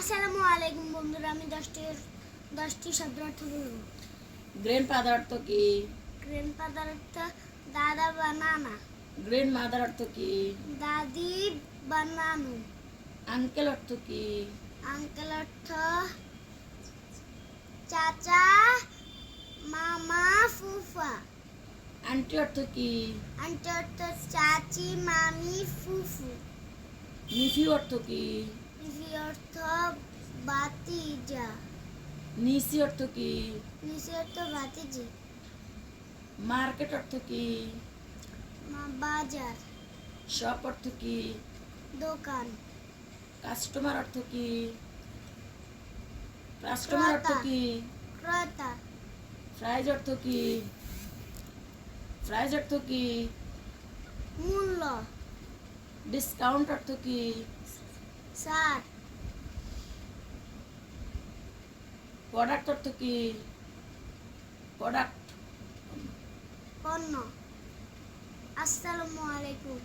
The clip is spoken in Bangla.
আসসালামু আলাইকুম বন্ধুরা, আমি 10টি শব্দের অর্থ বলবো। গ্র্যান্ডফাদার অর্থ কি? গ্র্যান্ডফাদার অর্থ দাদা বা নানা। গ্র্যান্ডমাদার অর্থ কি? দাদি বা নানু। আঙ্কেল অর্থ কি? আঙ্কেল অর্থ চাচা, মামা, ফুফা। আন্টি অর্থ কি? আন্টি অর্থ চাচি, মামি, ফুফু। নিফিউ অর্থ কি? নিফি অর্থ ভাতিজা। নিসি অর্থ কি? নিশি অর্থ ভাতিজি। মার্কেট অর্থ কি? বাজার। শপ অর্থ কি? দোকান। কাস্টমার অর্থ কি? কাস্টমার অর্থ কি? ক্রেতা। প্রাইজ অর্থ কি? প্রাইজ অর্থ কি? মূল্য। ডিসকাউন্ট অর্থ কি? ছাড়। প্রোডাক্ট অর্থ কি? প্রোডাক্ট। পণ্য। আসসালামু আলাইকুম।